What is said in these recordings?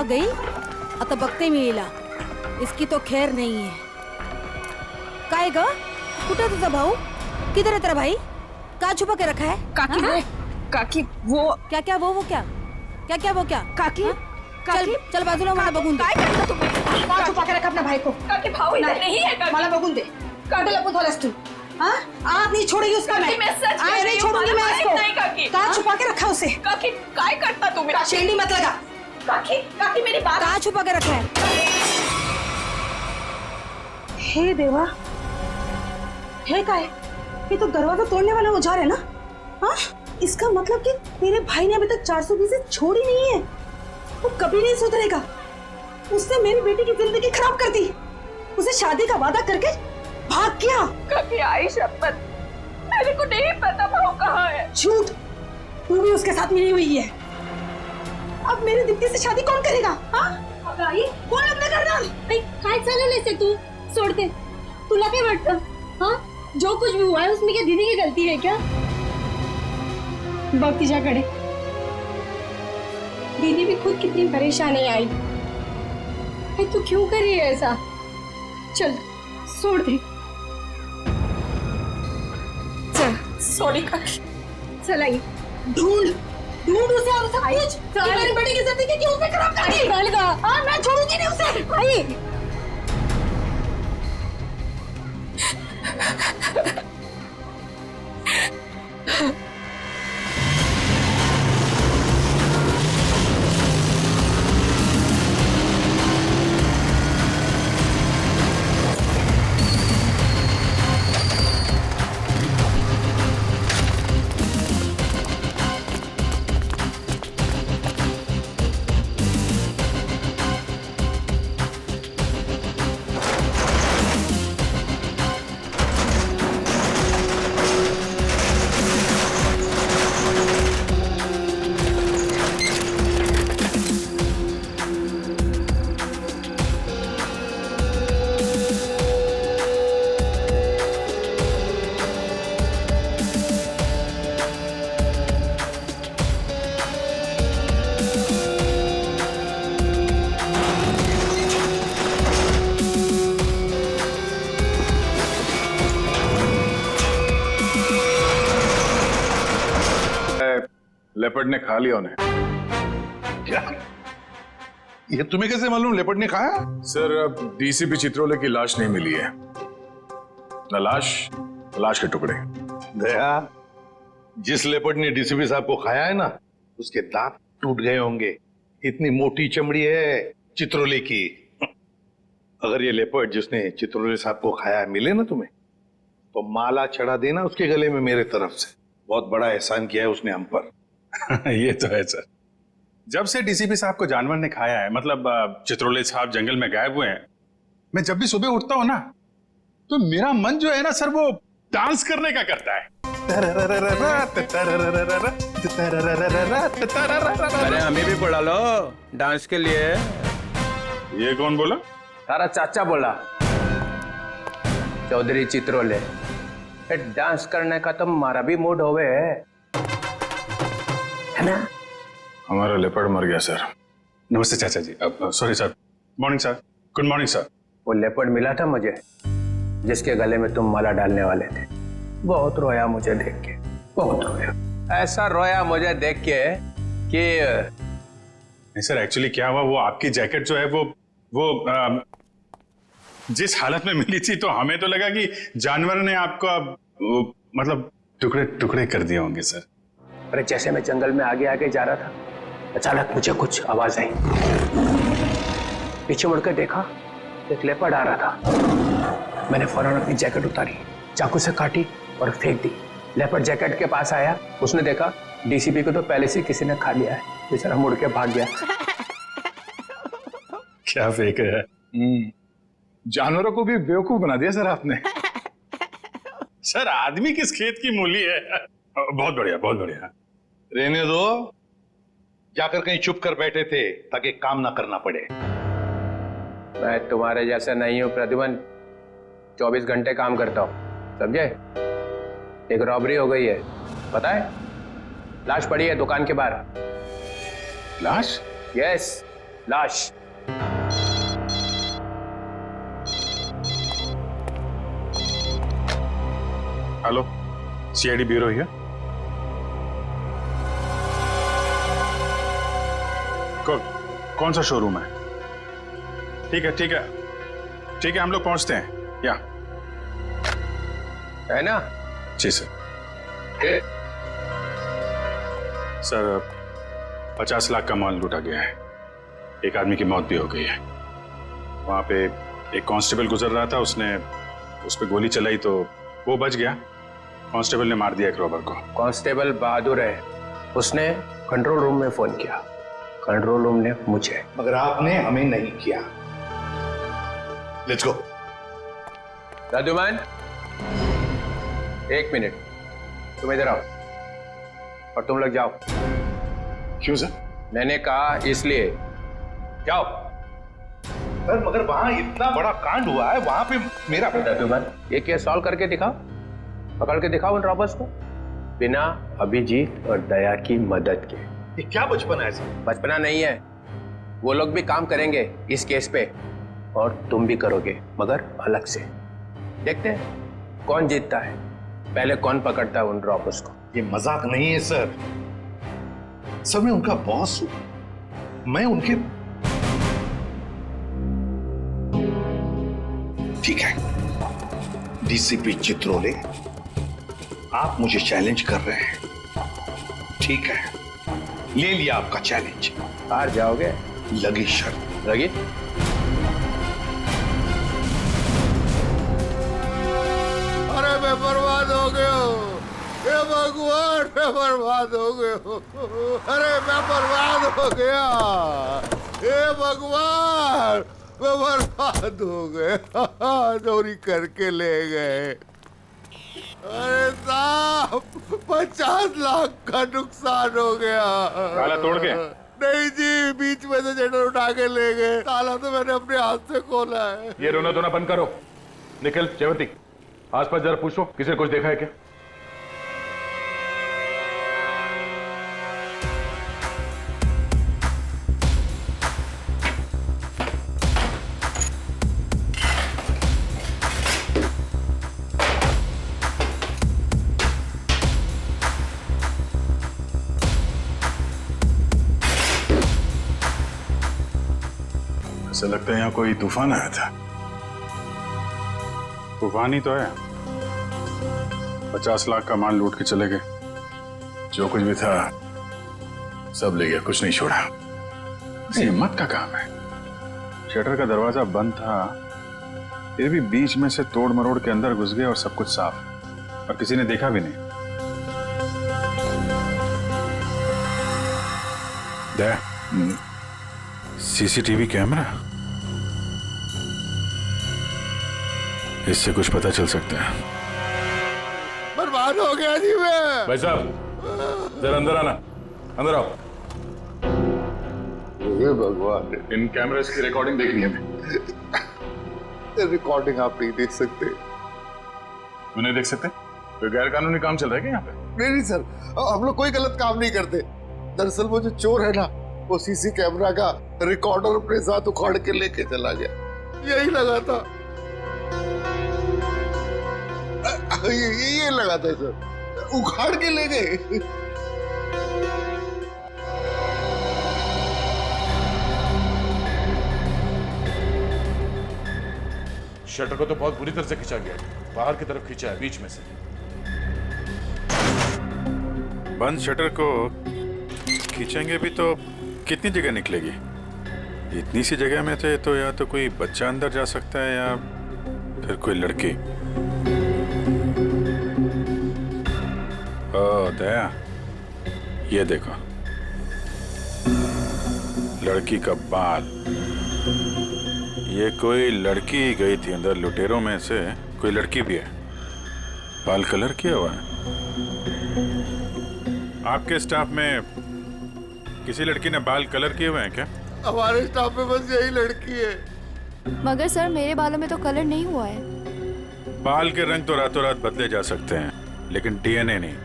आ गई आता बघते मी हिला. इसकी तो खैर नहीं है. काय ग, कुठे तुझा भाऊ? किधर है तेरा भाई? क्या छुपा के रखा है? काकी वो, काकी वो क्या क्या वो क्या क्या क्या वो क्या? काकी चल काकी चल बाजूला, मला बघून दे. काय करता तुम्ही? का छुपा के रखा अपने भाई को? काकी भाऊ इधर नहीं है काकी. मला बघून दे. काटे लपू थोलस तू. हाँ? आज नहीं छोड़ेगी उसका मैं. काकी, मैं सच कह आज रही नहीं हूँ, छोड़ूंगी मला मैं माहित इसको. नाही, काकी. का छुपा के रखा उसे? काकी काय करता तुम्ही? शेंडी मत लगा. काकी काकी मेरी बात. क्या छुपा के रखा है? हे देवा, हे काय? ये तो दरवाजा तोड़ने वाला औजार है ना? हाँ? इसका मतलब कि तेरे भाई ने अभी तक 420 छोड़ी नहीं है. वो कभी नहीं सुधरेगा. उसने मेरी बेटी की जिंदगी खराब कर दी. उसे शादी का वादा करके भाग गया. काकी आई शपथ, मेरे को नहीं पता भाऊ कहाँ है. झूठ. तू भी उसके साथ मिली हुई है. अब मेरी दीप्ति से शादी कौन करेगा? हाँ? अब आई कौन लग्न करणार? काय चालवलंयस ते तू? सोडते. तुला काय वाटतं? हाँ, जो कुछ भी हुआ है उसमें क्या दीदी की गलती है क्या? बघ तिच्याकडे. दीदी भी खुद कितनी परेशान है आई. अरे तू क्यों कर रही है ऐसा? चल छोड़ दे. चल सॉरी काकी. चल आई. ढूंढ ढूंढ उसे और सब कुछ. चल. मेरी बेटी की जिंदगी क्यों उसे खराब कर दी? चल गा. हाँ, मैं छोड़ूंगी नहीं उसे. आई. लेपर्ड ने खा लिया उन्हें. क्या? ये तुम्हें कैसे मालूम लेपर्ड ने खाया? सर, अब डीसीपी चित्रोले की लाश नहीं मिली है. न लाश के टुकड़े. दया, जिस लेपर्ड ने डीसीपी साहब को खाया है ना, उसके दांत टूट गए होंगे. इतनी मोटी चमड़ी है चित्रोले की. अगर ये लेपर्ड जिसने चित्रोले साहब को खाया मिले ना तुम्हें, तो माला चढ़ा देना उसके गले में मेरे तरफ से. बहुत बड़ा एहसान किया है उसने हम पर. ये तो है सर. जब से डीसीपी साहब को जानवर ने खाया है, मतलब चित्रोले साहब जंगल में गायब हुए हैं, मैं जब भी सुबह उठता हूं ना, तो मेरा मन जो है ना सर, वो डांस करने का करता है. अरे हमें भी बुला लो डांस के लिए. ये कौन बोला? तारा चाचा बोला, चौधरी चित्रोले. डांस करने का तो हमारा भी मूड होवे है ना. हमारा लेपर्ड मर गया सर. नमस्ते चाचा ji. Sorry sir. Morning sir. Good morning sir. वो लेपर्ड मिला था मुझे, जिसके गले में तुम माला डालने वाले थे. बहुत रोया मुझे देख के, बहुत रोया. ऐसा रोया मुझे देख के कि नहीं सर, एक्चुअली क्या हुआ, वो आपकी जैकेट जो है वो जिस हालत में मिली थी, तो हमें तो लगा कि जानवर ने आपका मतलब टुकड़े टुकड़े कर दिए होंगे सर. अरे जैसे मैं जंगल में आगे आगे जा रहा था, अचानक मुझे कुछ आवाज आई. पीछे मुड़कर देखा, एक लेपर्ड आ रहा था. मैंने फौरन अपनी जैकेट उतारी, चाकू से काटी और फेंक दी. लेपर्ड जैकेट के पास आया, उसने देखा डीसीपी को तो पहले से किसी ने खा लिया है. बेचारा मुड़ के भाग गया. क्या फेंक है. जानवरों को भी बेवकूफ बना दिया सर आपने. सर, आदमी किस खेत की मूली है. बहुत बढ़िया, बहुत बढ़िया. रहने दो. जाकर कहीं छुप कर बैठे थे ताकि काम ना करना पड़े. मैं तुम्हारे जैसा नहीं हूं प्रद्युमन. 24 घंटे काम करता हूं, समझे. एक रॉबरी हो गई है, पता है. लाश पड़ी है दुकान के बाहर. लाश? यस. लाश। Hello, CID bureau here. कौन सा शोरूम है? ठीक है ठीक है ठीक है, हम लोग पहुंचते हैं। या है ना? जी सर। सर 50 लाख का माल लूटा गया है। एक आदमी की मौत भी हो गई है। वहां पे एक कांस्टेबल गुजर रहा था, उसने उस पर गोली चलाई तो वो बच गया। कांस्टेबल ने मार दिया एक रॉबर को। कांस्टेबल बहादुर है, उसने कंट्रोल रूम में फोन किया, कंट्रोल रूम ने मुझे। मगर आपने हमें नहीं किया। Let's go. दादूमान, 1 मिनट, तुम इधर आओ और तुम लोग जाओ। क्यों सर? मैंने कहा इसलिए जाओ। सर मगर वहां इतना बड़ा कांड हुआ है, वहां पे मेरा दादूमान, ये केस सॉल्व करके दिखाओ, पकड़ के दिखाओ उन रॉबर्स को, बिना अभिजीत और दया की मदद के। ये क्या बचपन है सर? बचपना नहीं है, वो लोग भी काम करेंगे इस केस पे और तुम भी करोगे, मगर अलग से। देखते हैं कौन जीतता है, पहले कौन पकड़ता है उन रॉबर्स को। ये मजाक नहीं है सर। सर मैं उनका बॉस हूं, मैं उनके। ठीक है डीसीपी चित्रोले, आप मुझे चैलेंज कर रहे हैं। ठीक है, ले लिया आपका चैलेंज। हार जाओगे? लगी शर्त। लगी? अरे मैं बर्बाद हो गया हूँ, हे भगवान मैं बर्बाद हो गया हूँ। अरे मैं बर्बाद हो गया, हे भगवान मैं बर्बाद हो गया। चोरी करके ले गए। अरे साहब 50 लाख का नुकसान हो गया। ताला तोड़ के? नहीं जी, बीच में से शटर उठा के ले गए। ताला तो मैंने अपने हाथ से खोला है। ये रोना धोना बंद करो। निखिल, जयवंती, आसपास जरा पूछो किसी ने कुछ देखा है क्या? ऐसा लगता है यहाँ कोई तूफान आया था। तूफान ही तो है। 50 लाख का माल लूट के चले गए। जो कुछ भी था सब ले गया, कुछ नहीं छोड़ा। हिम्मत का काम है। शटर का दरवाजा बंद था, फिर भी बीच में से तोड़ मरोड़ के अंदर घुस गए और सब कुछ साफ, और किसी ने देखा भी नहीं। सीसीटीवी कैमरा, इससे कुछ पता चल सकता है। बर्बाद हो गया जी मैं। भाई साहब जरा अंदर आना, अंदर आओ। हे भगवान, इन कैमरास की रिकॉर्डिंग देखनी है हमें। रिकॉर्डिंग आप नहीं देख सकते। क्यों नहीं देख सकते? कोई गैर कानूनी काम चल रहा है क्या यहाँ पे? नहीं सर, हम लोग कोई गलत काम नहीं करते। दरअसल वो जो चोर है ना, वो सीसी कैमरा का रिकॉर्डर अपने साथ उखाड़ के लेके चला गया। यही लगा था, ये लगा था सर, उखाड़ के ले गए। शटर को तो बहुत बुरी तरह से खींचा गया है, बाहर की तरफ खींचा है, बीच में से। बंद शटर को खींचेंगे भी तो कितनी जगह निकलेगी? इतनी सी जगह में थे तो या तो कोई बच्चा अंदर जा सकता है या फिर कोई लड़की। ओ दया, ये देखो, लड़की का बाल। ये कोई लड़की गई थी अंदर, लुटेरों में से कोई लड़की भी है। बाल कलर किया हुआ है। आपके स्टाफ में किसी लड़की ने बाल कलर किए हुए हैं क्या? हमारे स्टाफ में बस यही लड़की है। मगर सर मेरे बालों में तो कलर नहीं हुआ है। बाल के रंग तो रातों रात बदले जा सकते हैं, लेकिन डीएनए नहीं।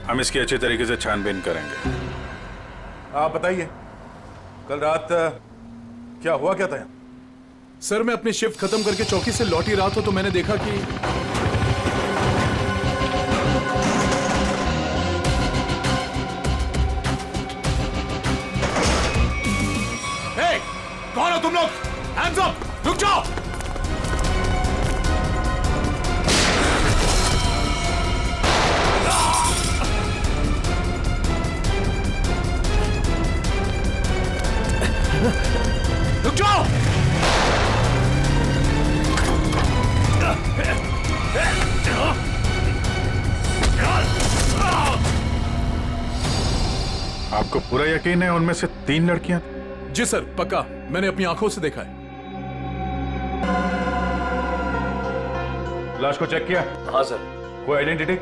हम इसकी अच्छे तरीके से छानबीन करेंगे। आप बताइए कल रात क्या हुआ क्या था यहाँ? सर मैं अपनी शिफ्ट खत्म करके चौकी से लौट ही रहा था तो मैंने देखा कि कौन हो तुम लोग? Hands up! रुक जाओ! रुक जाओ! आपको पूरा यकीन है उनमें से 3 लड़कियां? जी सर पक्का, मैंने अपनी आंखों से देखा है। लाश को चेक किया? हाँ सर। कोई आइडेंटिटी?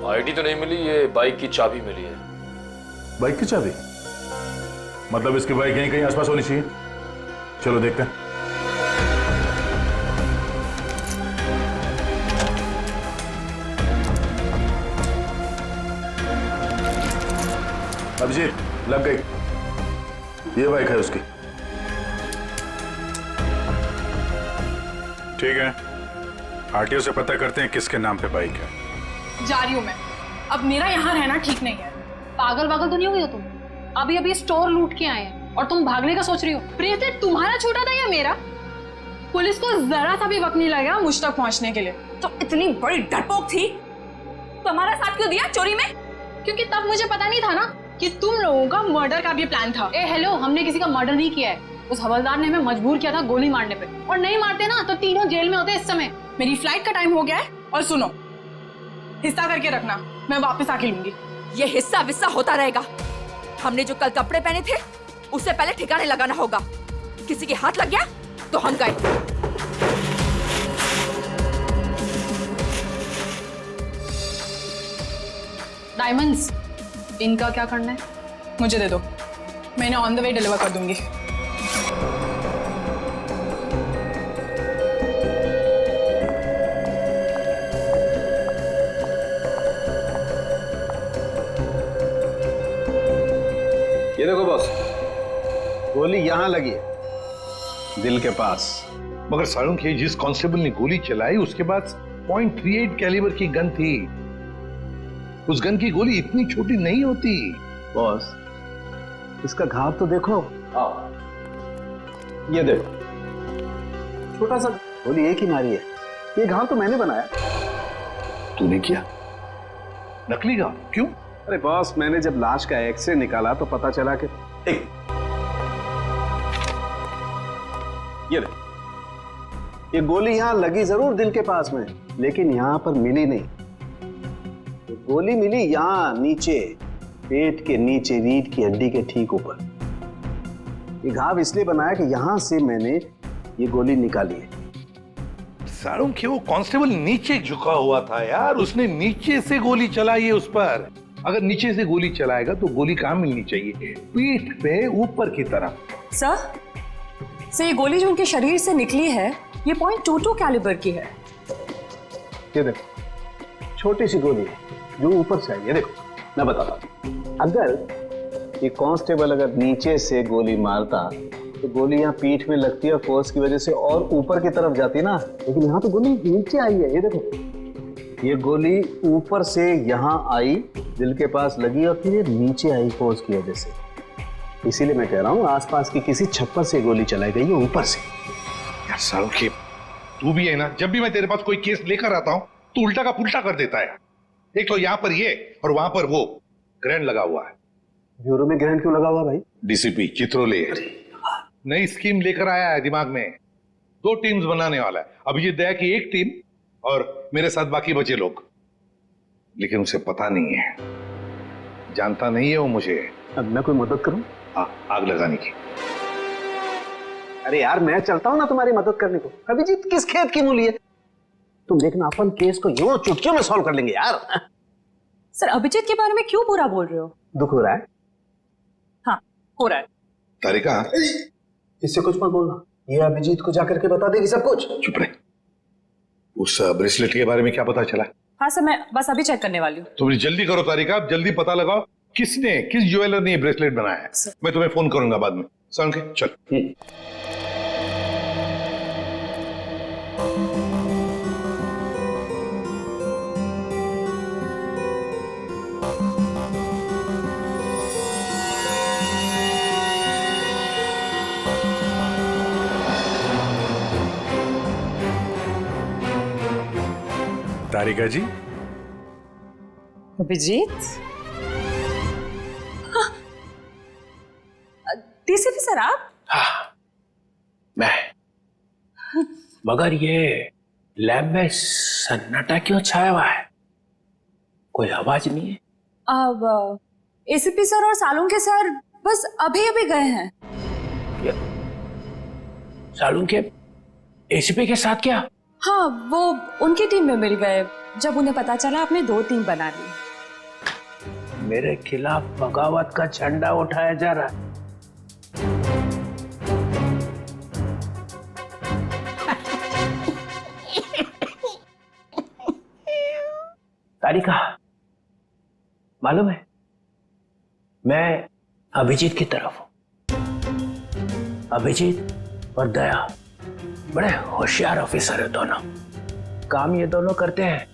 आईडी तो नहीं मिली, ये बाइक की चाबी मिली है। बाइक की चाबी? मतलब इसकी बाइक यहीं कहीं आसपास होनी चाहिए। चलो देखते हैं। अभिजीत लग गई, ये बाइक है उसकी। ठीक है, आरटीओ से पता करते हैं किसके नाम पे बाइक है। जा रही हूँ मैं। अब मेरा यहाँ रहना ठीक नहीं है। पागल वागल तो नहीं हो गई हो तुम? अभी अभी स्टोर लूट के आए हैं और तुम भागने का सोच रही हो? ब्रेसलेट तुम्हारा छोटा था या मेरा? पुलिस को जरा सा भी वक्त नहीं लगेगा मुझ तक पहुंचने के लिए। तो इतनी बड़ी डरपोक थी तो हमारा साथ क्यों दिया चोरी में? क्योंकि तब मुझे पता नहीं था ना कि तुम लोगों का मर्डर का भी प्लान था। ए हेलो, हमने किसी का मर्डर नहीं किया है। उस हवलदार ने हमें मजबूर किया था गोली मारने पे, और नहीं मारते ना तो तीनों जेल में होते इस समय। मेरी फ्लाइट का टाइम हो गया है और सुनो, हिस्सा करके रखना, मैं वापस आके लूंगी। ये हिस्सा विस्सा होता रहेगा। हमने जो कल कपड़े पहने थे उससे पहले ठिकाने लगाना होगा। किसी के हाथ लग गया तो हम गए। डायमंड्स, इनका क्या करना है? मुझे दे दो, मैंने ऑन द वे डिलीवर कर दूंगी। ये देखो बॉस, गोली यहां लगी है, दिल के पास। मगर सारुण के जिस कांस्टेबल ने गोली चलाई उसके पास .38 कैलिबर की गन थी। उस गन की गोली इतनी छोटी नहीं होती। बॉस इसका घाव तो देखो। ये देखो, छोटा सा गोली एक ही मारी है। ये घाव तो मैंने बनाया। तूने किया? नकली घाव? क्यों? अरे बॉस, मैंने जब लाश का एक्सरे निकाला तो पता चला कि ये देखो, ये गोली यहां लगी जरूर दिल के पास में, लेकिन यहां पर मिली नहीं। ये गोली मिली यहां नीचे, पेट के नीचे, रीढ़ की हड्डी के ठीक ऊपर। ये घाव इसलिए बनाया कि यहां से मैंने ये गोली निकाली है। सारुण के वो कांस्टेबल नीचे झुका हुआ था यार, उसने नीचे से गोली चलाई है उस पर। अगर नीचे से गोली चलाएगा तो गोली कहां मिलनी चाहिए? पीठ पे ऊपर की तरफ। सर ये गोली जो उनके शरीर से निकली है ये .22 कैलिबर की है। ये देखो, छोटी सी गोली है जो ऊपर से आई है। देखो मैं बताता हूं, अगर ये कांस्टेबल अगर नीचे से गोली मारता तो गोली यहाँ पीठ में लगती है, फोर्स की वजह से और ऊपर की तरफ जाती ना, लेकिन यहाँ तो गोली नीचे आई है। ये देखो, ये गोली ऊपर से यहाँ आई, दिल के पास लगी और फिर ये नीचे आई फोर्स की वजह से। इसीलिए मैं कह रहा हूँ आसपास की किसी छप्पर से गोली चलाई गई है ऊपर से। यार सारुण के, तू भी है ना, जब भी मैं तेरे पास कोई केस लेकर आता हूँ तो उल्टा का पुल्टा कर देता है। एक तो यहाँ पर ये और वहां पर वो ग्रैंड लगा हुआ है। ब्यूरो में ग्रैंड क्यों लगा हुआ भाई? डीसीपी चित्रोले नई स्कीम लेकर आया है दिमाग में। 2 टीम्स बनाने वाला है। अभिजीत दया की एक टीम और मेरे साथ बाकी बचे लोग। लेकिन उसे पता नहीं है, जानता नहीं है वो मुझे। अब मैं कोई मदद करूं? आग लगाने की। अरे यार मैं चलता हूं ना तुम्हारी मदद करने को। अभिजीत किस खेत की मूली है? तुम देखना, अपन केस को यूं चुटकियों में सॉल्व कर लेंगे यार। सर अभिजीत के बारे में क्यों बुरा बोल रहे हो? दुख हो रहा है? हाँ हो रहा है। तारिका, इससे कुछ मत बोलना, ये अभिजीत को जाकर के बता देगी सब कुछ। चुप रहे। उस ब्रेसलेट के बारे में क्या पता चला? हाँ सर, मैं बस अभी चेक करने वाली हूँ। तुम जल्दी करो तारिका, जल्दी पता लगाओ किस ज्वेलर ने ये ब्रेसलेट बनाया है। मैं तुम्हें फोन करूंगा बाद में। सालुंखे चल। तारिका जी, अभिजीत, डीसीपी सर आप? हाँ, मैं। मगर ये लैब में सन्नाटा क्यों छाया हुआ है? कोई आवाज नहीं है। अब एसीपी सर और सालुंखे सर बस अभी अभी गए हैं। सालुंखे एसीपी के साथ क्या? हाँ, वो उनकी टीम में मिल गए जब उन्हें पता चला आपने 2 टीम बना ली। मेरे खिलाफ बगावत का झंडा उठाया जा रहा है। तारिका, मालूम है मैं अभिजीत की तरफ हूं। अभिजीत और दया बड़े होशियार ऑफिसर है दोनों। काम ये दोनों करते हैं,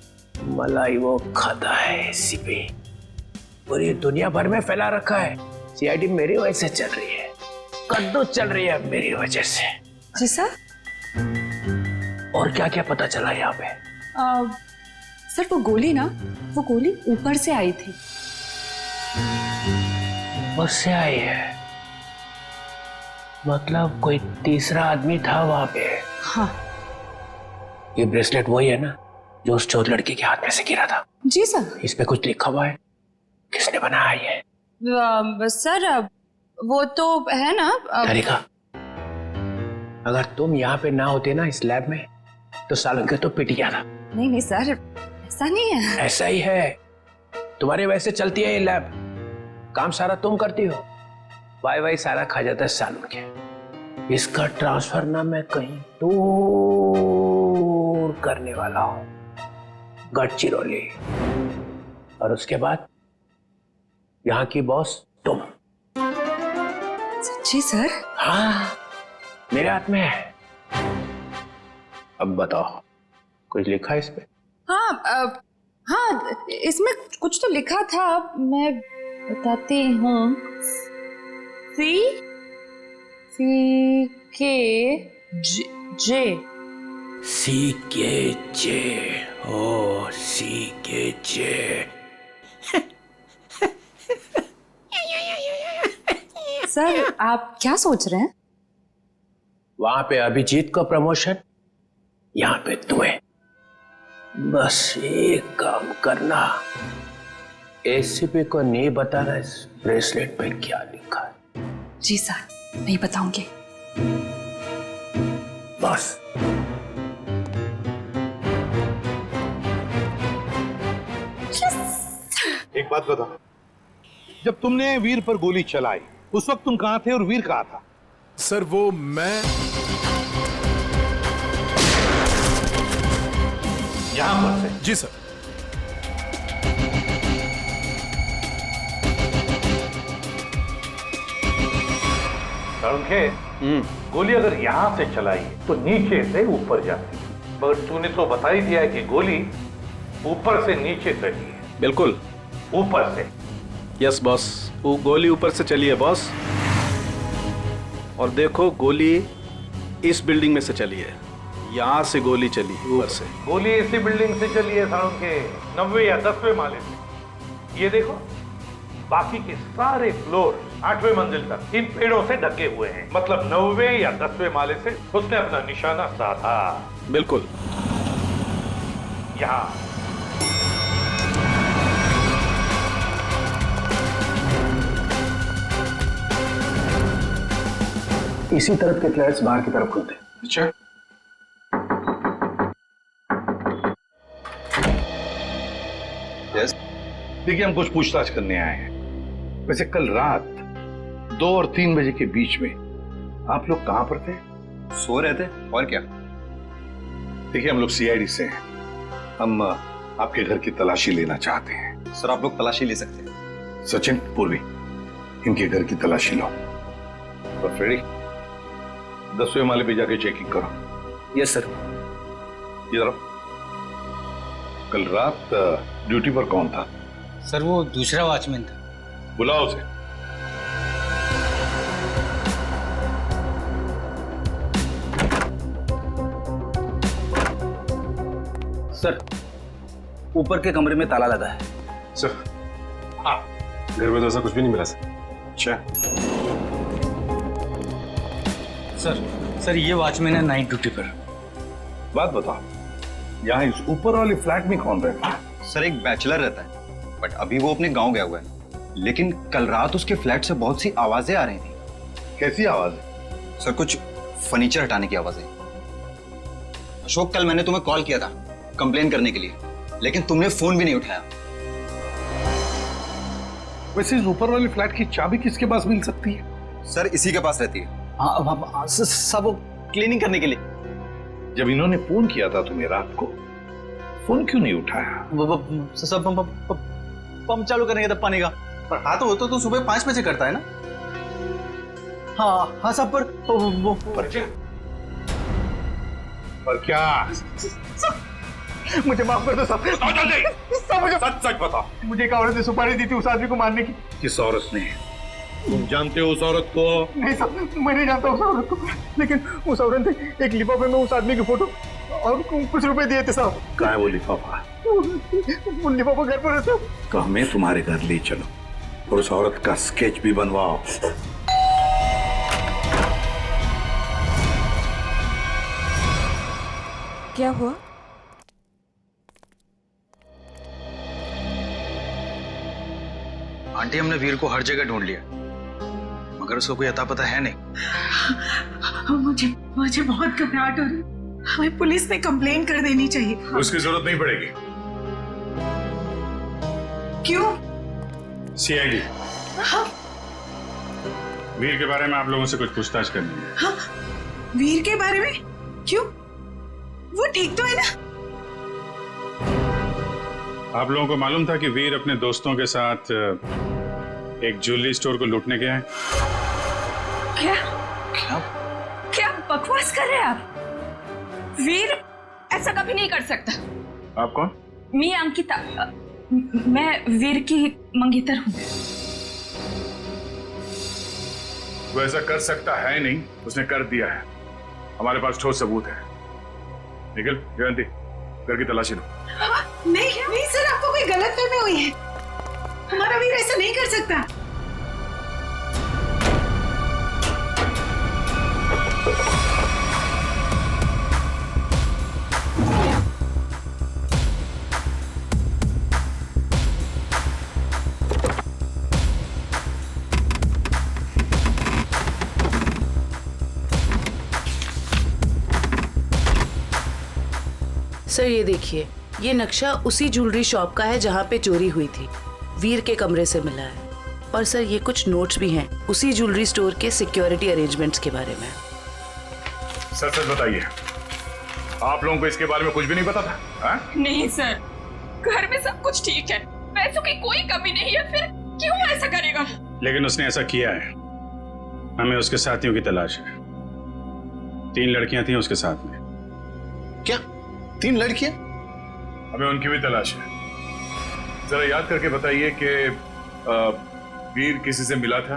मलाई वो खाता है एसीपी। पूरी दुनिया भर में फैला रखा है। सीआईडी मेरी वजह से चल रही है, कद्दू चल रही है मेरी वजह से। जी सर। और क्या क्या पता चला यहाँ पे? सर वो गोली ऊपर से आई थी। उससे आई है? मतलब कोई तीसरा आदमी था वहां पे? हाँ। ये ब्रेसलेट वही है ना जो उस चौथ लड़की के हाथ में से गिरा था? जी सर। इस पे कुछ लिखा हुआ है? किसने बनाया ये? सर वो तो है ना। तारिका, अगर तुम यहाँ पे ना होते ना इस लैब में तो सालुंखे तो पिट गया था। नहीं सर, ऐसा नहीं है। ऐसा ही है। तुम्हारे वैसे चलती है ये लैब, काम सारा तुम करती हो, वाई सारा खा जाता है सालुंखे। इसका ट्रांसफर ना मैं कहीं दूर करने वाला हूं, गढ़चिरौली। और उसके बाद यहाँ की बॉस तुम। सच्ची सर? हाँ, मेरे हाथ में है। अब बताओ, कुछ लिखा है इस पे? हाँ, इसमें कुछ तो लिखा था, मैं बताती हूँ। सी के जे। CKJ, ओ CKJ। सर आप क्या सोच रहे हैं? वहां पे अभिजीत को प्रमोशन, यहाँ पे तुम्हें। बस एक काम करना, एसीपी को नहीं बताना इस ब्रेसलेट पे क्या लिखा है। जी सर, नहीं बताऊंगी। बस। एक बात बता, जब तुमने वीर पर गोली चलाई उस वक्त तुम कहां थे और वीर कहां था? सर वो मैं यहां पर से? जी सर। सालुंखे, गोली अगर यहां से चलाई तो नीचे से ऊपर जाती, मगर तूने तो बता ही दिया है कि गोली ऊपर से नीचे चली है। बिल्कुल ऊपर से। यस बॉस, वो गोली ऊपर से चली है बॉस। और देखो, गोली इस बिल्डिंग में से चली है, यहाँ से गोली चली ऊपर से। गोली इसी बिल्डिंग से चली है सालुंखे, 9वें या 10वें माले से। ये देखो, बाकी के सारे फ्लोर 8वें मंजिल तक इन पेड़ों से ढके हुए हैं। मतलब 9वें या 10वें माले से उसने अपना निशाना साधा। बिल्कुल। यहाँ इसी तरफ के फ्लैट्स बाहर की तरफ खुलते हैं। अच्छा, यस। देखिए, हम कुछ पूछताछ करने आए हैं। वैसे कल रात 2 और 3 बजे के बीच में आप लोग कहां पर थे? सो रहे थे, और क्या। देखिए, हम लोग सीआईडी से हैं, हम आपके घर की तलाशी लेना चाहते हैं। सर आप लोग तलाशी ले सकते हैं। सचिन, पूर्वी, इनके घर की तलाशी लो। बस रेडी, 10वें माले पे जाके चेकिंग करो। Yes sir. इधर आओ। कल रात ड्यूटी पर कौन था? सर वो दूसरा वॉचमैन था। बुलाओ उसे। सर ऊपर के कमरे में ताला लगा है। सर घर में तो ऐसा कुछ भी नहीं मिला सर। अच्छा सर ये वॉचमैन है नाइट ड्यूटी पर। बात बताओ, यहाँ इस ऊपर वाले फ्लैट में कौन रहता है? सर एक बैचलर रहता है, बट अभी वो अपने गांव गया हुआ है। लेकिन कल रात उसके फ्लैट से बहुत सी आवाजें आ रही थी। कैसी आवाज? सर कुछ फर्नीचर हटाने की आवाजें। अशोक, कल मैंने तुम्हें कॉल किया था कंप्लेन करने के लिए, लेकिन तुमने फोन भी नहीं उठाया। वैसे इस ऊपर वाले फ्लैट की चाबी किसके पास मिल सकती है? सर इसी के पास रहती है। हाँ सब वो क्लीनिंग करने के लिए। जब इन्होंने फोन किया था तुम्हें रात को, फोन क्यों नहीं उठाया? सब पंप चालू करने का था पानी का। पर हाँ तो सुबह 5 बजे करता है ना। हाँ सब पर क्या? मुझे माफ कर दो सब मुझे सच बता। मुझे एक औरत ने सुपारी दी थी उस आदमी को मारने की। किस औरत ने? तुम जानते हो उस औरत को? नहीं सर, मैं नहीं जानता उस औरत को, लेकिन उस औरत ने एक लिफाफे में उस आदमी की फोटो और कुछ रुपए दिए थे साहब। कहाँ है वो लिफाफा? वो लिफाफा घर पर है साहब। तो हमें तुम्हारे घर ले चलो और उस औरत का स्केच भी बनवाओ। क्या हुआ? आंटी हमने वीर को हर जगह ढूंढ लिया, मगर उसको कोई अता पता है नहीं। मुझे बहुत घबराहट हो रही। हमें पुलिस में कंप्लेन कर देनी चाहिए। उसकी जरूरत नहीं पड़ेगी। क्यों? सीआईडी वीर के बारे में आप लोगों से कुछ पूछताछ करनी है। हाँ, वीर के बारे में? क्यों? वो ठीक तो है ना? आप लोगों को मालूम था कि वीर अपने दोस्तों के साथ एक ज्वेलरी स्टोर को लूटने गया है? क्या बकवास कर रहे हैं आप? वीर ऐसा कभी नहीं कर सकता। आप कौन? मैं अंकिता, मैं वीर की मंगेतर हूँ। वो ऐसा कर सकता है नहीं, उसने कर दिया है। हमारे पास ठोस सबूत है। निखिल, जयंती, घर की तलाशी लो। नहीं सर, आपको कोई गलतफहमी हुई है। हमारा वीर ऐसा नहीं कर सकता। सर ये देखिए, ये नक्शा उसी ज्वेलरी शॉप का है जहाँ पे चोरी हुई थी। वीर के कमरे से मिला है। और सर ये कुछ नोट्स भी हैं उसी ज्वेलरी स्टोर के सिक्योरिटी अरेंजमेंट्स के बारे में। सच बताइए, आप लोगों को इसके बारे में कुछ भी नहीं पता था? हा? नहीं सर, घर में सब कुछ ठीक है, पैसों की कोई कमी नहीं है, फिर क्यों ऐसा करेगा? लेकिन उसने ऐसा किया है। हमें उसके साथियों की तलाश है। 3 लड़कियां थी उसके साथ में। क्या 3 लड़कियां? हमें उनकी भी तलाश है। जरा याद करके बताइए कि वीर किसी से मिला था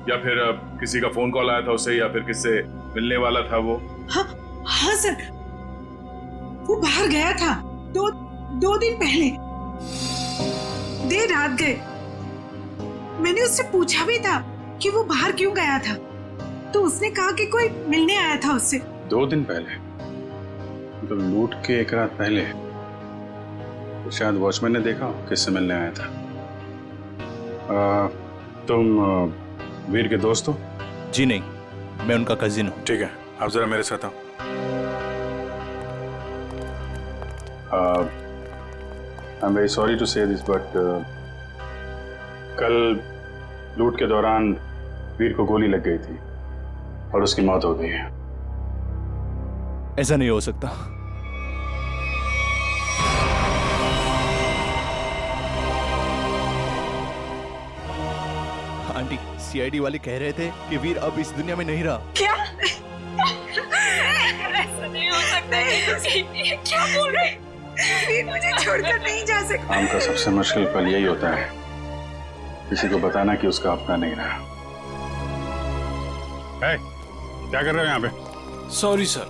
या फिर किसी का फोन कॉल आया था उसे, या फिर किससे मिलने वाला था वो? हाँ सर, वो बाहर गया था 2 दिन पहले, देर रात गए। मैंने उससे पूछा भी था कि वो बाहर क्यों गया था, तो उसने कहा कि कोई मिलने आया था उससे। 2 दिन पहले? तो लूट के 1 रात पहले तो शायद वॉचमैन ने देखा किससे मिलने आया था। तुम वीर के दोस्त हो? जी नहीं, मैं उनका कजिन हूँ। ठीक है, आप जरा मेरे साथ आओ। I am very sorry to say this, but कल लूट के दौरान वीर को गोली लग गई थी और उसकी मौत हो गई है। ऐसा नहीं हो सकता। आंटी सीआईडी वाले कह रहे थे कि वीर अब इस दुनिया में नहीं रहा। क्या? ऐसा नहीं हो सकता है। क्या बोल रहे? वीर मुझे छोड़कर नहीं जा सकता। काम का सबसे मुश्किल पल यही होता है, किसी को बताना कि उसका अपना नहीं रहा। क्या कर रहे हो यहाँ पे? सॉरी सर,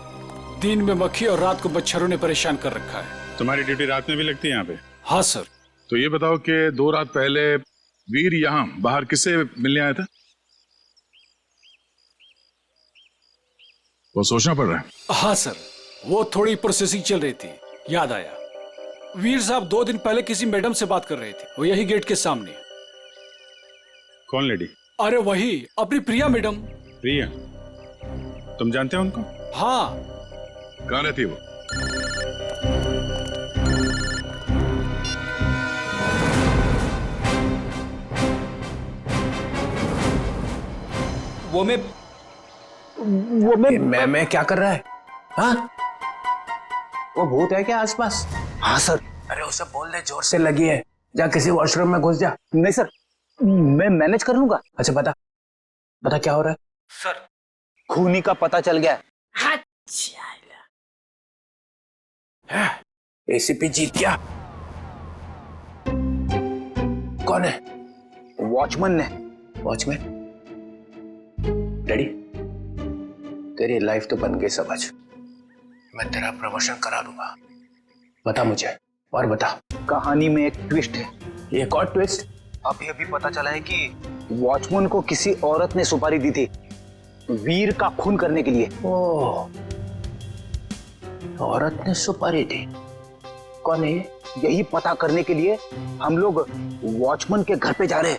दिन में मक्खी और रात को मच्छरों ने परेशान कर रखा है। तुम्हारी ड्यूटी रात में भी लगती है यहाँ पे? हाँ सर। तो ये बताओ कि 2 रात पहले वीर यहाँ बाहर किससे मिलने आया था? वो सोचना पड़ रहा है। हाँ सर, वो थोड़ी प्रोसेसिंग चल रही थी, याद आया। वीर साहब 2 दिन पहले किसी मैडम से बात कर रहे थे, वो यही गेट के सामने। कौन लेडी? अरे वही, अपनी प्रिया मैडम। प्रिया? तुम जानते हो उनको? हाँ। कहाँ रहती है वो? मैं क्या कर रहा है? हाँ? वो भूत है क्या आसपास? हाँ सर। अरे उसे बोल दे जोर से लगी है, जा किसी वॉशरूम में घुस जा। नहीं सर, मैं मैनेज कर लूंगा। अच्छा बता क्या हो रहा है? सर, खूनी का पता चल गया। एसीपी जीत गया। कौन है? वॉचमैन ने। वॉचमैन? डैडी, तेरी लाइफ तो बन गई समझ। मैं तेरा प्रमोशन करा दूंगा। बता मुझे, और बता। कहानी में एक ट्विस्ट है। एक और ट्विस्ट? अभी पता चला है कि वॉचमैन को किसी औरत ने सुपारी दी थी वीर का खून करने के लिए। ओह, औरत ने सुपारी दी? कौन है? यही पता करने के लिए हम लोग वॉचमैन के घर पे जा रहे हैं।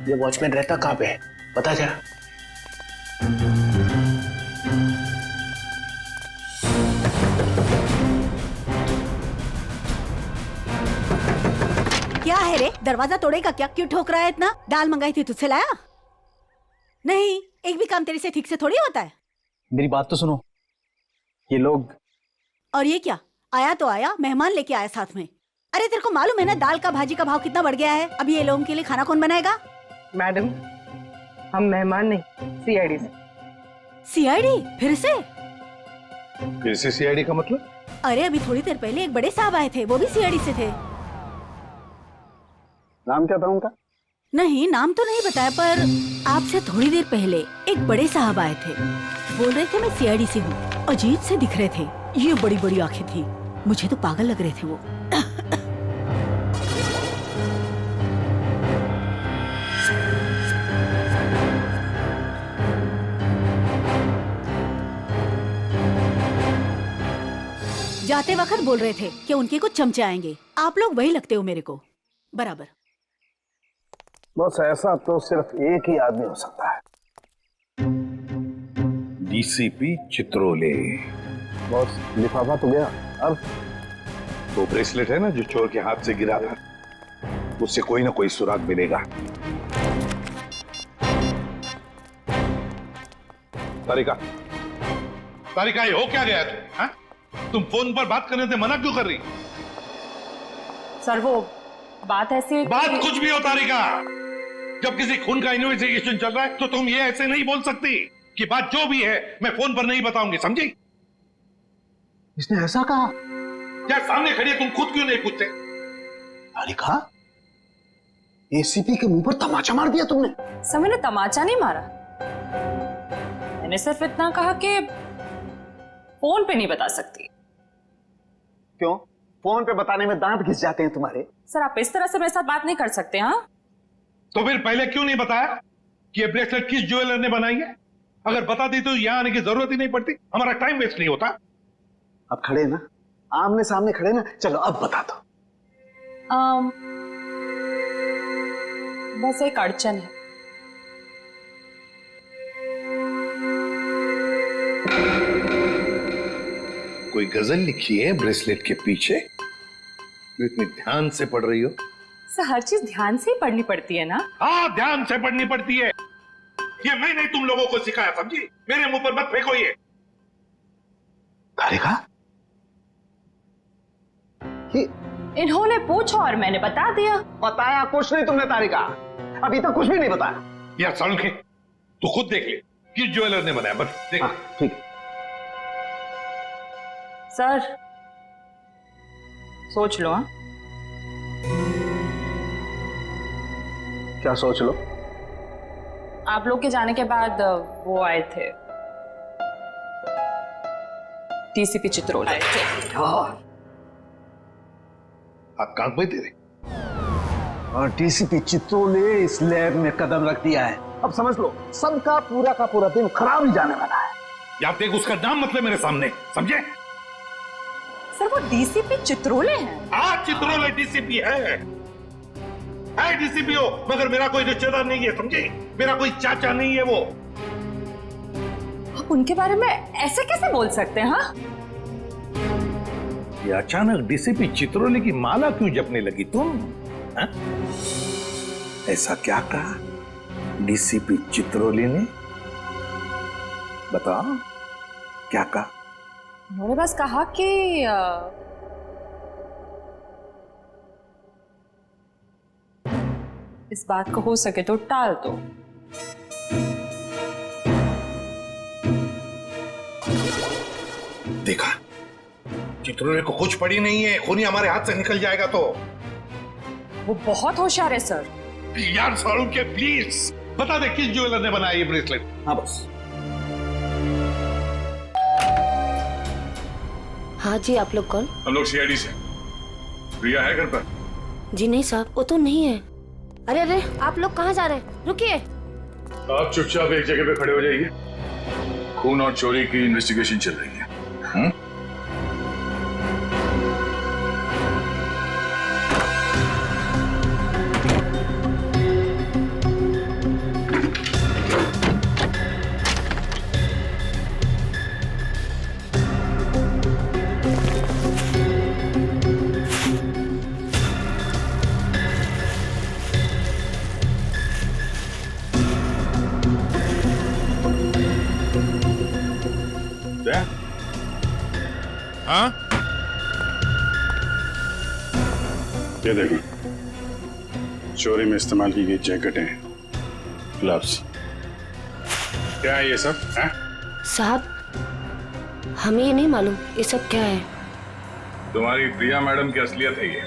ये वॉचमैन रहता कहाँ पे है? पता जरा। क्या है रे, दरवाजा तोड़ेगा क्या? क्यों ठोक रहा है इतना? दाल मंगाई थी, तुझसे लाया? नहीं, एक भी काम तेरे से ठीक से थोड़ी होता है। मेरी बात तो सुनो, ये लोग। और ये क्या? आया तो आया, मेहमान लेके आया साथ में। अरे तेरे को मालूम है ना दाल का भाजी का भाव कितना बढ़ गया है? अभी ये लोगों के लिए खाना कौन बनाएगा? मैडम, हम मेहमान नहीं, सीआईडी से। सीआईडी? फिर से सीआईडी का मतलब? अरे अभी थोड़ी देर पहले एक बड़े साहब आए थे, वो भी सीआईडी से थे। नाम क्या था उनका? नहीं, नाम तो नहीं बताया, पर आपसे थोड़ी देर पहले एक बड़े साहब आए थे। बोल रहे थे मैं सीआईडी से हूँ। अजीब से दिख रहे थे, ये बड़ी बड़ी आंखें थी, मुझे तो पागल लग रहे थे वो। जाते वक्त बोल रहे थे कि उनके कुछ चमचे आएंगे। आप लोग वही लगते हो मेरे को बराबर। बस ऐसा तो सिर्फ एक ही आदमी हो सकता है, डीसीपी चित्रोले। बॉस, लिफाफा तो गया, अब वो ब्रेसलेट है ना जो चोर के हाथ से गिरा था, उससे कोई ना कोई सुराग मिलेगा। तारिका, ये हो क्या गया तुम फोन पर बात करने से मना क्यों कर रही? सर वो बात ऐसी बात कुछ भी हो तारिका, जब किसी खून का इन्वेस्टिगेशन चल रहा है तो तुम ये ऐसे नहीं बोल सकती कि बात जो भी है मैं फोन पर नहीं बताऊंगी, समझी? इसने ऐसा कहा? क्या सामने खड़ी है, तुम खुद क्यों नहीं पूछते? तारिका, एसीपी के मुंह पर तमाचा मार दिया तुमने। सर मैंने तमाचा नहीं मारा, मैंने सिर्फ इतना कहा कि फोन पे नहीं बता सकती। क्यों? फोन पे बताने में दांत घिस जाते हैं तुम्हारे। सर आप इस तरह से मेरे साथ बात नहीं कर सकते। हाँ, तो फिर पहले क्यों नहीं बताया कि ये ब्रेसलेट किस ज्वेलर ने बनाई है? अगर बताती तो यहां आने की जरूरत ही नहीं पड़ती, हमारा टाइम वेस्ट नहीं होता। अब खड़े ना, आमने सामने खड़े ना, चलो अब बता दो। बस एक अड़चन है। कोई गजल लिखी है ब्रेसलेट के पीछे, जो इतनी ध्यान से पढ़ रही हो? सर हर चीज ध्यान से ही पढ़नी पड़ती है ना। हाँ, ध्यान से पढ़नी पड़ती है। ये मैंने तुम लोगों को सिखाया, समझी? मेरे मुंह पर मत फेंको ये। तारिका, इन्होंने पूछा और मैंने बता दिया। बताया कुछ नहीं तुमने तारिका। अभी तक कुछ भी नहीं बताया। यार सालू के तू खुद देख ले किस ज्वेलर ने बनाया, बस देख। ठीक है सर, सोच लो। हाँ, क्या सोच लो? आप लोग के जाने के बाद वो आए थे, डीसीपी चित्रोल आए थे। आप कांक में तेरे और डीसीपी चित्रोल ने इस लैब में कदम रख दिया है। अब समझ लो सबका पूरा का पूरा दिन खराब ही जाने वाला है। या देख उसका नाम मतलब मेरे सामने, समझे? सर वो डीसीपी चित्रोले हैं। हाँ चित्रोले डीसीपी है डीसीपी हो, मगर मेरा कोई रिश्तेदार नहीं है, समझे? मेरा कोई चाचा नहीं है वो। आप उनके बारे में ऐसे कैसे बोल सकते हैं? हाँ, ये अचानक डीसीपी चित्रोले की माला क्यों जपने लगी तुम? हा? ऐसा क्या कहा डीसीपी चित्रोले ने? बताओ क्या कहा? उन्होंने बस कहा कि इस बात को हो सके तो टाल दो। देखा, चित्रोले को कुछ पड़ी नहीं है, खूनी हमारे हाथ से निकल जाएगा तो। वो बहुत होशियार है सर। यार सारू के प्लीज बता दे किस ज्वेलर ने बनाया ये ब्रेसलेट? हाँ बस। हाँ जी, आप लोग कौन? हम लोग सीआईडी से। प्रिया है घर पर? जी नहीं साहब, वो तो नहीं है। अरे अरे, आप लोग कहाँ जा रहे हैं? रुकिए। आप चुपचाप एक जगह पे खड़े हो जाइए। खून और चोरी की इन्वेस्टिगेशन चल रही है। हाँ? ये देखो, चोरी में इस्तेमाल की गई जैकेटें, ग्लव्स। क्या है ये सब? है? साहब, हमें ये नहीं मालूम ये सब क्या है। तुम्हारी प्रिया मैडम की असलियत है ये।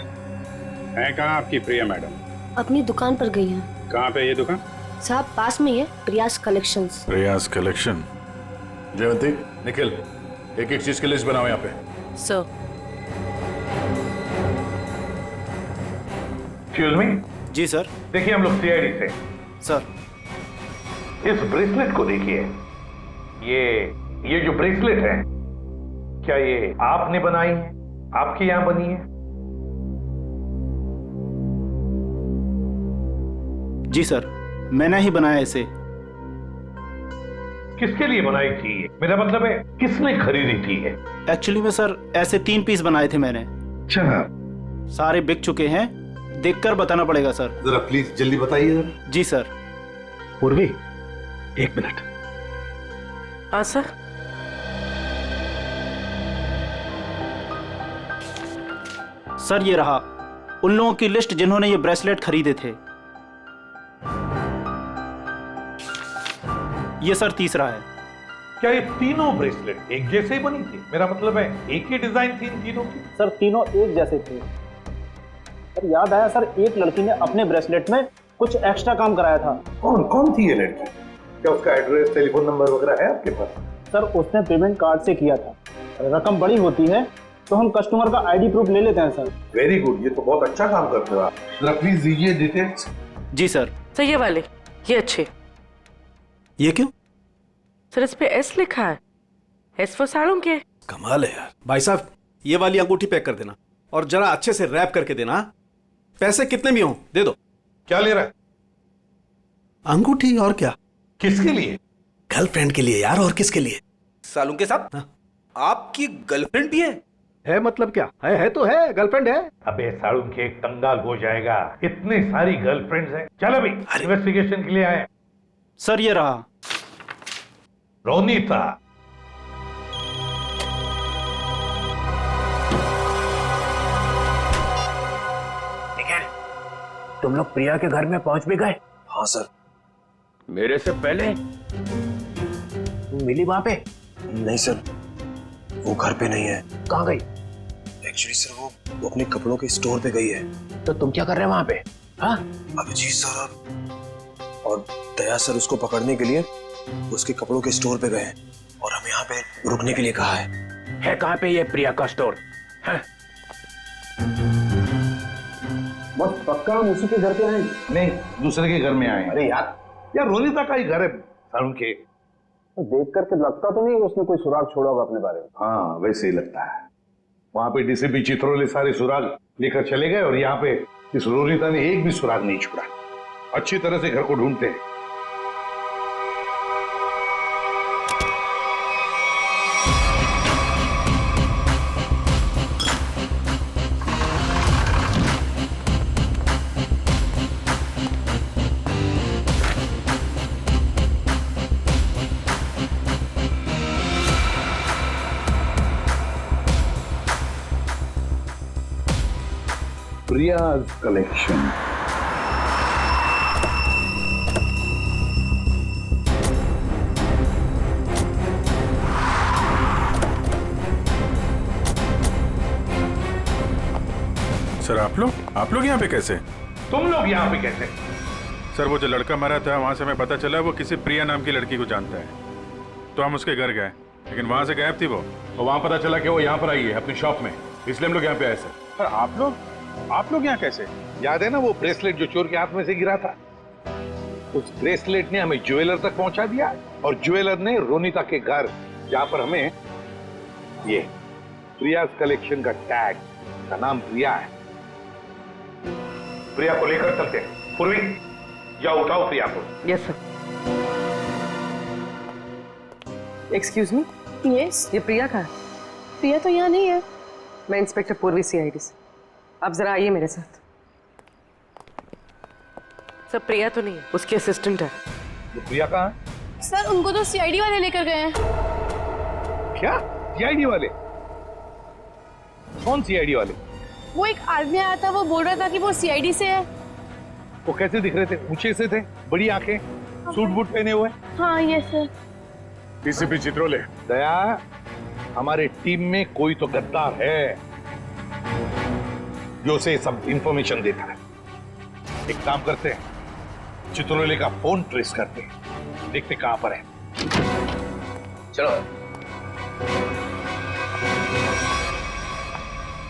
है कहाँ आपकी प्रिया मैडम? अपनी दुकान पर गई हैं। कहाँ पे ये दुकान? साहब पास में ही है, प्रियास कलेक्शंस। रियाज कलेक्शन। जयवंती, निखिल, एक एक चीज की लिस्ट बनाओ यहाँ पे। सर। Excuse me. जी सर। देखिए हम लोग सीआईडी से। सर, इस ब्रेसलेट को देखिए। ये जो ब्रेसलेट है, क्या ये आपने बनाई है? आपके यहां बनी है? जी सर, मैंने ही बनाया इसे। किसके लिए बनाई थी? मेरा मतलब है किसने खरीदी थी? एक्चुअली में सर ऐसे 3 पीस बनाए थे मैंने। अच्छा। सारे बिक चुके हैं, देखकर बताना पड़ेगा सर। जरा प्लीज जल्दी बताइए जरा। जी सर। पूर्वी, 1 मिनट। हाँ सर। सर ये रहा उन लोगों की लिस्ट जिन्होंने ये ब्रेसलेट खरीदे थे। ये सर तीसरा है। क्या ये तीनों ब्रेसलेट एक जैसे ही बनी थी? मेरा मतलब है एक ही डिजाइन थी इन तीनों की? सर तीनों एक जैसे थे। सर याद आया सर, एक लड़की ने अपने ब्रेसलेट में कुछ एक्स्ट्रा काम कराया था। कौन थी ये लड़की? क्या उसका एड्रेस, टेलीफोन नंबर वगैरह है आपके पास? सर उसने पेमेंट कार्ड से किया था। रकम बड़ी होती है तो हम कस्टमर का आईडी प्रूफ ले लेते हैं सर। वेरी गुड, ये तो बहुत अच्छा काम करते हो आप। जरा प्लीज दीजिए डिटेल्स। जी सर। सर ये वाले, ये अच्छे। ये क्यों? सर इस पे एस लिखा है, एस फॉर साड़ों के। कमाल है यार। भाई साहब, ये वाली अंगूठी पैक कर देना और जरा अच्छे से रैप करके देना। पैसे कितने भी हों दे दो। क्या ले रहा है? अंगूठी। और क्या? किसके लिए? गर्लफ्रेंड के लिए यार, और किसके लिए? सालू के साहब, आपकी गर्लफ्रेंड भी है मतलब क्या है तो है, गर्लफ्रेंड है। अबे साड़ू के एक कंगाल हो जाएगा, इतनी सारी गर्लफ्रेंड्स हैं। चल अभी इन्वेस्टिगेशन के लिए आए। सर ये रहा रोनीता। तुम लोग प्रिया के घर में पहुंच भी गए? हाँ सर। मेरे से पहले मिली वहां पे? नहीं सर, वो घर पे नहीं है। कहाँ गई? एक्चुअली सर वो अपने कपड़ों के स्टोर पे गई है। तो तुम क्या कर रहे हो वहां पे? हाँ? अभिजीत सर और दया सर उसको पकड़ने के लिए उसके कपड़ों के स्टोर पे गए हैं और हमें यहाँ पे रुकने के लिए कहा है। कहाँ पे ये प्रिया का स्टोर? बस पक्का हम उसी के घर पे आए? नहीं, दूसरे के घर में आए। अरे यार रोनिता का ही घर है सारुण के। तो देख करके लगता तो नहीं उसने कोई सुराग छोड़ा होगा अपने बारे में। हाँ वैसे ही लगता है। वहां पे डीसीपी चित्रोले सारे सुराग लेकर चले गए और यहाँ पे इस रोनिता ने एक भी सुराग नहीं छोड़ा। अच्छी तरह से घर को ढूंढते हैं। प्रियाज कलेक्शन। सर आप लोग यहाँ पे कैसे? तुम लोग यहाँ पे कैसे? सर वो जो लड़का मरा था वहां से हमें पता चला वो किसी प्रिया नाम की लड़की को जानता है, तो हम उसके घर गए, लेकिन वहां से गायब थी वो। और वहां पता चला कि वो यहाँ पर आई है अपनी शॉप में, इसलिए हम लोग यहाँ पे आए सर। सर आप लोग यहाँ कैसे? याद है ना वो ब्रेसलेट जो चोर के हाथ में से गिरा था? उस ब्रेसलेट ने हमें ज्वेलर तक पहुंचा दिया और ज्वेलर ने रोनिता के घर, जहां पर हमें ये प्रियाज कलेक्शन का टैग, का नाम प्रिया है। प्रिया को लेकर चलते हैं। पूर्वी जाओ, उठाओ प्रिया को। Yes sir. एक्सक्यूज मी। यस। ये प्रिया कहाँ है? प्रिया तो यहाँ नहीं है। मैं इंस्पेक्टर पूर्वी सीआईडी से। आप जरा आइए मेरे साथ। सर प्रिया तो नहीं है, उसकी असिस्टेंट है। ये प्रिया कहाँ है? सर उनको तो सीआईडी वाले लेकर गए हैं। क्या सीआईडी वाले? कौन सीआईडी वाले? वो एक आदमी आया था, वो बोल रहा था कि वो सीआईडी से है। वो कैसे दिख रहे थे? ऊंचे से थे, बड़ी आंखें, सूट बूट पहने हुए। हाँ यस सर। डीसीपी चित्रोले। दया, हमारे टीम में कोई तो गद्दार है जो उसे सब इंफॉर्मेशन देता है। एक काम करते हैं, चित्रोले का फोन ट्रेस करते हैं, देखते कहां पर है। चलो।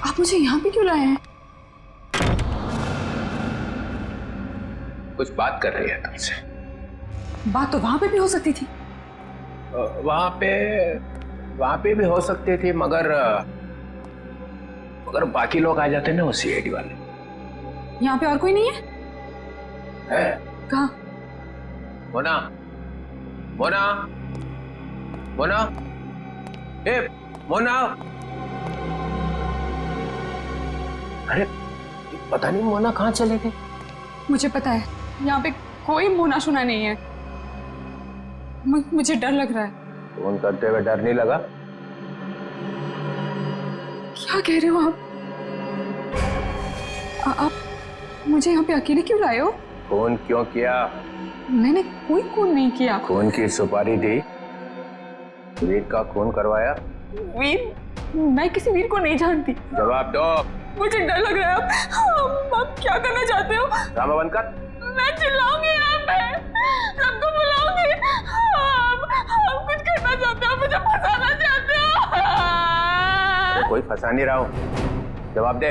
आप मुझे यहाँ पे क्यों लाए हैं? कुछ बात कर रही है तुमसे। बात तो वहां पे भी हो सकती थी। वहां पे भी हो सकती थी, मगर बाकी लोग आ जाते ना वो सीआईडी वाले। यहाँ पे और कोई नहीं है? कहाँ? मोना, मोना, मोना, ए मोना। अरे पता नहीं मोना कहाँ चले गए। मुझे पता है, यहाँ पे कोई मोना शुना नहीं है। मुझे डर लग रहा है। फोन करते हुए डर नहीं लगा? क्या कह रहे हो आप मुझे यहाँ पे अकेले क्यों लाए हो? फोन क्यों किया? मैंने कोई खून नहीं किया। खून की सुपारी दी, वीर का खून करवाया। वीर? मैं किसी वीर को नहीं जानती। जवाब दो। मुझे डर लग रहा है। आप क्या करना चाहते हो? ड्रामा बंद कर। मैं चिल्लाऊंगी यहाँ पे, सबको बुलाऊंगी। आप कुछ करना चाहते हो, मुझे फंसाना चाहते हो। अरे कोई फंसा नहीं रहा हूँ, जवाब दे।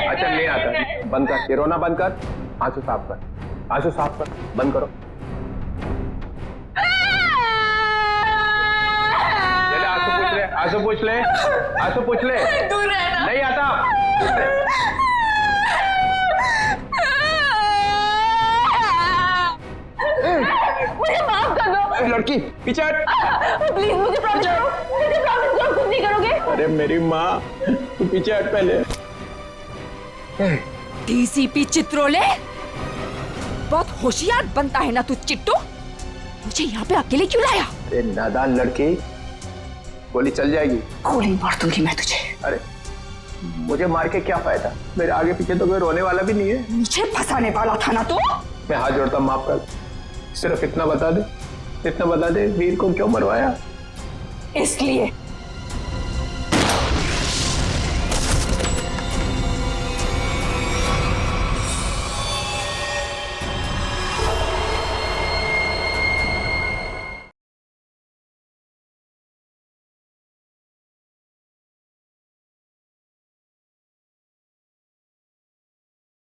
अच्छा नहीं आता, बंद कर, ये रोना बंद कर, आंसू साफ कर, आंसू साफ कर, बंद करो। आंसू पूछ ले, आंसू पूछ ले। दूर रहना। नहीं आता। मुझे माफ कर दो। लड़की पीछे हट। प्लीज मुझे प्रॉमिस करो, मुझे प्रॉमिस करो कुछ नहीं करोगे। अरे मेरी माँ, तू पीछे हट पहले। डीसीपी चित्रोले, बहुत होशियार बनता है ना तू चिट्टू। मुझे यहाँ पे अकेले क्यों लाया? अरे नादान लड़की, गोली चल जाएगी। गोली मार दूंगी मैं तुझे। अरे मुझे मार के क्या फायदा, मेरे आगे पीछे तो कोई रोने वाला भी नहीं है। मुझे फंसाने वाला था ना तू। मैं हाथ जोड़ता हूं, माफ कर। सिर्फ इतना बता दे वीर को क्यों मरवाया? इसलिए